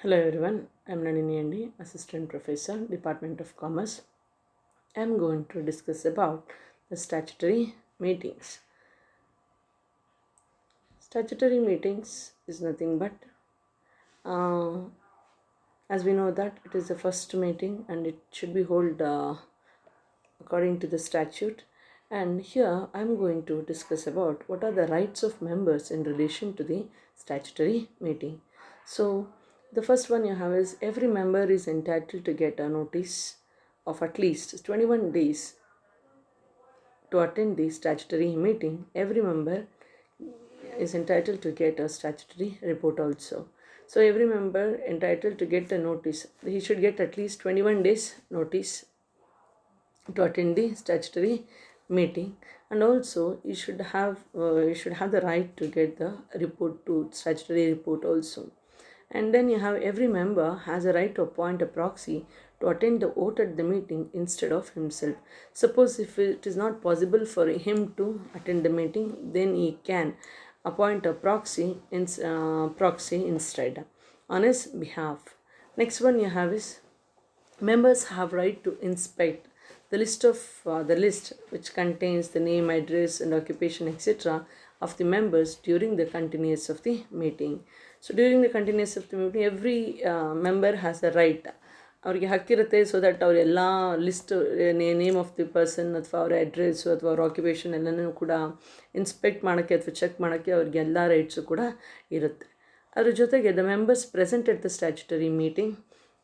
Hello everyone, I am Nalini Andy, Assistant Professor, Department of Commerce. I am going to discuss about the statutory meetings. Statutory meetings is nothing but, as we know that it is the first meeting and it should be held according to the statute. And here I am going to discuss about what are the rights of members in relation to the statutory meeting. So the first one you have is every member is entitled to get a notice of at least 21 days to attend the statutory meeting. Every member is entitled to get a statutory report also. So every member entitled to get a notice, he should get at least 21 days notice to attend the statutory meeting, and also you should have the right to get the report to statutory report also. And then you have every member has a right to appoint a proxy to attend the vote at the meeting instead of himself. Suppose if it is not possible for him to attend the meeting, then he can appoint a proxy instead on his behalf. Next one you have is members have right to inspect the list which contains the name, address, and occupation, etc., of the members during the continuance of the meeting. So during the continuance of the meeting, every member has a right. ಅವ್ರಿಗೆ ಹಕ್ಕಿರುತ್ತೆ so that ಅವರೆಲ್ಲ list name of the person ಅಥವಾ ಅವರ address ಅಥವಾ ಅವ್ರ occupation ಎಲ್ಲನೂ ಕೂಡ inspect ಮಾಡೋಕ್ಕೆ ಅಥವಾ ಚೆಕ್ ಮಾಡೋಕ್ಕೆ ಅವ್ರಿಗೆ ಎಲ್ಲ ರೈಟ್ಸು ಕೂಡ ಇರುತ್ತೆ. ಅದ್ರ ಜೊತೆಗೆ the members present at the statutory meeting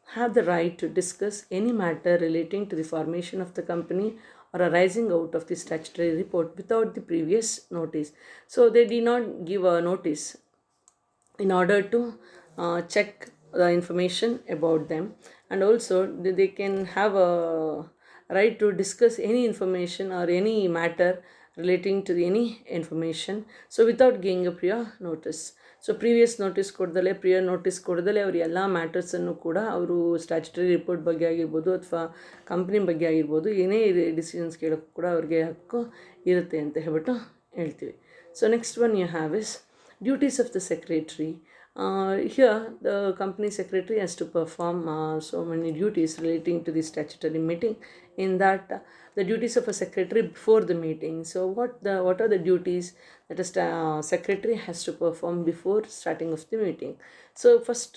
have the right to discuss any matter relating to the formation of the company or arising out of the statutory report without the previous notice. So they did not give a notice in order to check the information about them, and also they can have a right to discuss any information or any matter relating to any information, so without giving a prior notice. So previous notice ಕೊಡ್ದಲೆ prior notice ಕೊಡ್ದಲೆ ಅವರು ಎಲ್ಲ ಮ್ಯಾಟರ್ಸನ್ನು ಕೂಡ ಅವರು statutory report ಬಗ್ಗೆ ಆಗಿರ್ಬೋದು ಅಥವಾ company ಬಗ್ಗೆ ಆಗಿರ್ಬೋದು ಏನೇ ಡಿಸಿಷನ್ಸ್ ಕೇಳೋಕ್ಕೂ ಕೂಡ ಅವ್ರಿಗೆ ಹಕ್ಕು ಇರುತ್ತೆ ಅಂತ ಹೇಳ್ಬಿಟ್ಟು ಹೇಳ್ತೀವಿ. So next one you have is duties of the secretary. Here the company secretary has to perform so many duties relating to the statutory meeting. In that the duties of a secretary before the meeting. So what are the duties that a secretary has to perform before starting of the meeting? So first,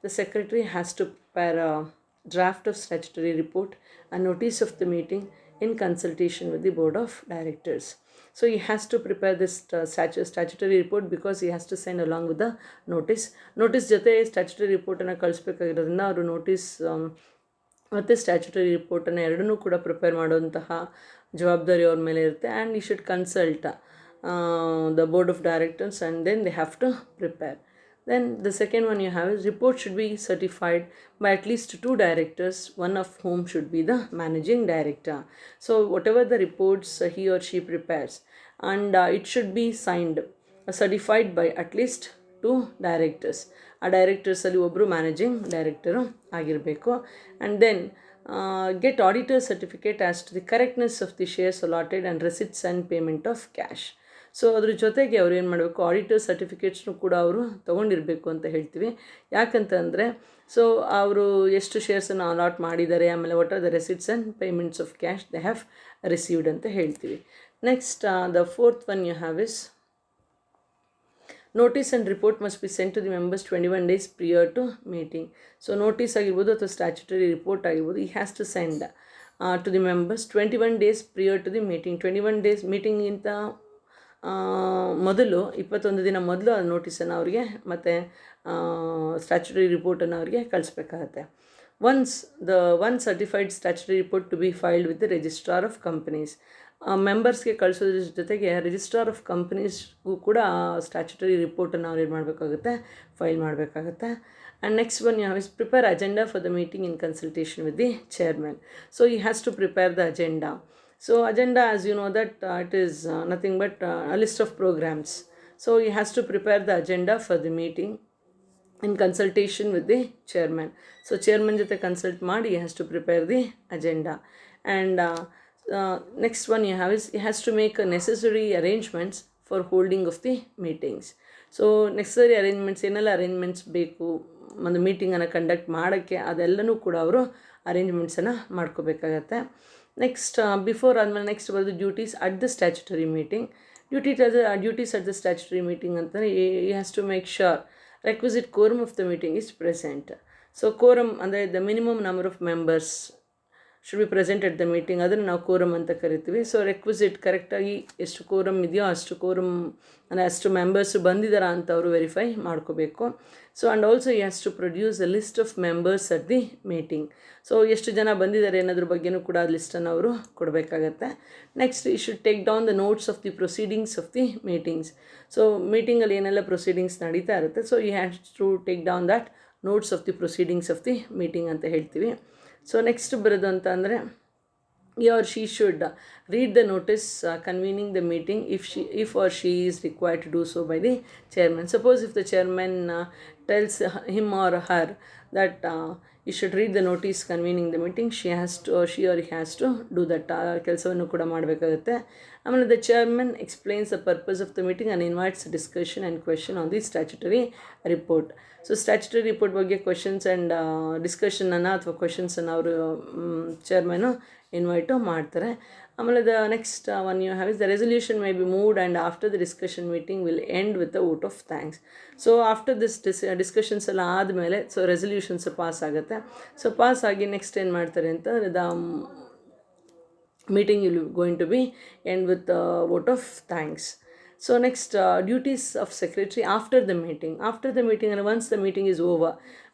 the secretary has to prepare a draft of statutory report and notice of the meeting in consultation with the board of directors. So he has to prepare this statutory report because he has to send along with the notice ಜೊತೆ statutory ರಿಪೋರ್ಟನ್ನು ಕಳಿಸ್ಬೇಕಾಗಿರೋದ್ರಿಂದ ಅವರು notice ಮತ್ತು statutory ರಿಪೋರ್ಟನ್ನು ಎರಡನ್ನೂ ಕೂಡ prepare ಮಾಡುವಂತಹ ಜವಾಬ್ದಾರಿ ಅವ್ರ ಮೇಲೆ ಇರುತ್ತೆ. And you should consult the board of directors, and then they have to prepare. Then the second one you have is report should be certified by at least 2 directors, one of whom should be the managing director. So whatever the reports he or she prepares, and it should be signed certified by at least 2 directors. ಆ ಡೈರೆಕ್ಟರ್ಸಲ್ಲಿ ಒಬ್ಬರು managing director ಆಗಿರಬೇಕು. And then get auditor certificate as to the correctness of the shares allotted and receipts and payment of cash. So ಅದ್ರ ಜೊತೆಗೆ ಅವ್ರು ಏನು ಮಾಡಬೇಕು, auditor ಸರ್ಟಿಫಿಕೇಟ್ಸ್ನು ಕೂಡ ಅವರು ತೊಗೊಂಡಿರಬೇಕು ಅಂತ ಹೇಳ್ತೀವಿ. ಯಾಕಂತಂದರೆ ಸೊ ಅವರು ಎಷ್ಟು ಶೇರ್ಸನ್ನು ಅಲಾಟ್ ಮಾಡಿದ್ದಾರೆ, ಆಮೇಲೆ what are the receipts and payments of cash they have received ಅಂತ ಹೇಳ್ತೀವಿ. Next the fourth one you have is notice and report must be sent to the members 21 days prior to meeting. So notice ಆಗಿರ್ಬೋದು ಅಥವಾ statutory report ಆಗಿರ್ಬೋದು, he has to send to the members 21 days prior to the meeting. 21 days ಮೀಟಿಂಗಿಂತ ಮೊದಲು 21 ದಿನ ಮೊದಲು ಆ ನೋಟಿಸನ್ನು ಅವರಿಗೆ ಮತ್ತು ಸ್ಟ್ಯಾಚ್ಯುಟರಿ ರಿಪೋರ್ಟನ್ನು ಅವರಿಗೆ ಕಳಿಸ್ಬೇಕಾಗತ್ತೆ. One certified statutory report to be filed with the registrar of companies. ಮೆಂಬರ್ಸ್ಗೆ ಕಳಿಸೋದ್ರ ಜೊತೆಗೆ ರಿಜಿಸ್ಟ್ರಾರ್ ಆಫ್ ಕಂಪನೀಸ್ಗೂ ಕೂಡ ಸ್ಟ್ಯಾಚ್ಯುಟರಿ ರಿಪೋರ್ಟನ್ನು ಅವ್ರು ಏನು ಮಾಡಬೇಕಾಗುತ್ತೆ, ಫೈಲ್ ಮಾಡಬೇಕಾಗತ್ತೆ. And next one you have is prepare agenda for the meeting in consultation with the chairman. So he has to prepare the agenda. So agenda, as you know that it is nothing but a list of programs. So he has to prepare the agenda for the meeting in consultation with the chairman. So chairman jothe consult ಮಾಡಿ he has to prepare the agenda. And next one you have is he has to make necessary arrangements for holding of the meetings. So necessary arrangements, ಏನೆಲ್ಲ arrangements ಬೇಕು ಒಂದು ಮೀಟಿಂಗನ್ನು conduct ಮಾಡೋಕ್ಕೆ ಅದೆಲ್ಲನೂ ಕೂಡ ಅವರು ಅರೇಂಜ್ಮೆಂಟ್ಸನ್ನು ಮಾಡ್ಕೋಬೇಕಾಗತ್ತೆ. Next before ಆದಮೇಲೆ ನೆಕ್ಸ್ಟ್ ಬರೋದು duties at the statutory meeting. Duties at the statutory meeting ಅಂತಂದರೆ he has to make sure requisite quorum of the meeting is present. So quorum ಅಂದರೆ the minimum number of members should be present at the meeting, ಅದನ್ನು ನಾವು quorum ಅಂತ ಕರಿತೀವಿ. So ರೆಕ್ವಿಸಿಟ್ ಕರೆಕ್ಟಾಗಿ ಎಷ್ಟು quorum ಇದೆಯೋ ಅಷ್ಟು quorum ಅಂದರೆ ಅಷ್ಟು ಮೆಂಬರ್ಸು ಬಂದಿದ್ದಾರಾ ಅಂತ ಅವರು ವೆರಿಫೈ ಮಾಡ್ಕೋಬೇಕು. So and also he has to produce a list of members at the meeting. So ಎಷ್ಟು ಜನ ಬಂದಿದ್ದಾರೆ ಅನ್ನೋದ್ರ ಬಗ್ಗೆನೂ ಕೂಡ ಆ ಲಿಸ್ಟನ್ನು ಅವರು ಕೊಡಬೇಕಾಗತ್ತೆ. Next he should take down the notes of the proceedings of the meetings. So ಮೀಟಿಂಗಲ್ಲಿ ಏನೆಲ್ಲ ಪ್ರೊಸೀಡಿಂಗ್ಸ್ ನಡೀತಾ ಇರುತ್ತೆ, so he has to take down that notes of the proceedings of the meeting ಅಂತ ಹೇಳ್ತೀವಿ. ಸೊ ನೆಕ್ಸ್ಟ್ ಬರೋದು ಅಂತ ಅಂದರೆ he or she should read the notice convening the meeting if or she is required to do so by the chairman. Suppose if the chairman tells him or her that you should read the notice convening the meeting, she or he has to do that ಕೆಲಸವನ್ನು ಕೂಡ ಮಾಡಬೇಕಾಗುತ್ತೆ. ಆಮೇಲೆ the chairman explains the purpose of the meeting and invites discussion and question on the statutory report. So statutory report ಬಗ್ಗೆ questions and ಡಿಸ್ಕಷನನ್ನು ಅಥವಾ ಕ್ವೆಶನ್ಸನ್ನು ಅವರು chairman invite ಮಾಡ್ತಾರೆ. ಆಮೇಲೆ the next one you have is the resolution may be moved and after the discussion meeting will end with the vote of thanks. So after this discussions ಎಲ್ಲ ಆದಮೇಲೆ so resolutions pass ಆಗುತ್ತೆ. So pass ಆಗಿ next ಏನು ಮಾಡ್ತಾರೆ ಅಂತ the meeting will going to be end with the vote of thanks. So next duties of secretary after the meeting and once the meeting is over,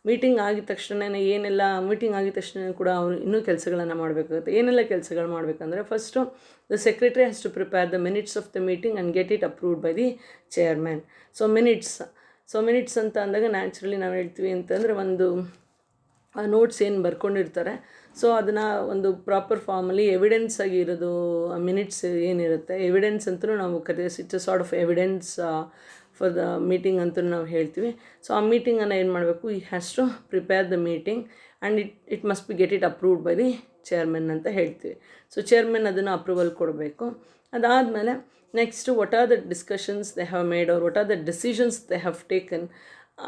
meeting ಆಗಿದ ತಕ್ಷಣ ಏನೆಲ್ಲ meeting ಆಗಿದ ತಕ್ಷಣ ಕೂಡ ಅವರು ಇನ್ನೂ ಕೆಲಸಗಳನ್ನು ಮಾಡಬೇಕಾಗುತ್ತೆ. ಏನೆಲ್ಲ ಕೆಲಸಗಳು ಮಾಡಬೇಕಂದ್ರೆ first the secretary has to prepare the minutes of the meeting and get it approved by the chairman. So minutes ಅಂತ ಅಂದಾಗ ನ್ಯಾಚುರಲಿ ನಾವು ಹೇಳ್ತೀವಿ ಅಂತಂದರೆ ಒಂದು ನೋಟ್ಸ್ ಏನು ಬರ್ಕೊಂಡಿರ್ತಾರೆ, ಸೊ ಅದನ್ನು ಒಂದು ಪ್ರಾಪರ್ ಫಾರ್ಮಲ್ಲಿ ಎವಿಡೆನ್ಸ್ ಆಗಿ ಇರೋದು ಮಿನಿಟ್ಸ್ ಏನಿರುತ್ತೆ ಎವಿಡೆನ್ಸ್ ಅಂತಲೂ ನಾವು it's a sort of evidence for the meeting ಅಂತಲೂ ನಾವು ಹೇಳ್ತೀವಿ. ಸೊ ಆ ಮೀಟಿಂಗನ್ನು ಏನು ಮಾಡಬೇಕು, he has to prepare the meeting and it must be get it approved by the chairman ಅಂತ ಹೇಳ್ತೀವಿ. ಸೊ ಚೇರ್ಮನ್ ಅದನ್ನು ಅಪ್ರೂವಲ್ ಕೊಡಬೇಕು. ಅದಾದಮೇಲೆ next what are the discussions they have made or what are the decisions they have taken.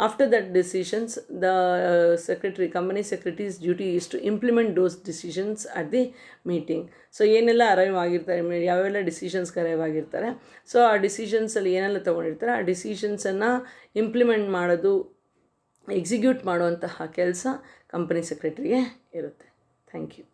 After that decisions, the company secretary's duty is to implement those decisions at the meeting. So ಏನೆಲ್ಲ arrive ಆಗಿರ್ತಾರೆ, ಯಾವೆಲ್ಲ ಡಿಸಿಷನ್ಸ್ಗೆ arrive ಆಗಿರ್ತಾರೆ, so ಆ ಡಿಸಿಷನ್ಸಲ್ಲಿ ಏನೆಲ್ಲ ತೊಗೊಂಡಿರ್ತಾರೆ ಆ ಡಿಸಿಷನ್ಸನ್ನು implement ಮಾಡೋದು, execute ಮಾಡುವಂತಹ ಕೆಲಸ ಕಂಪನಿ ಸೆಕ್ರೆಟರಿಗೆ ಇರುತ್ತೆ. Thank you.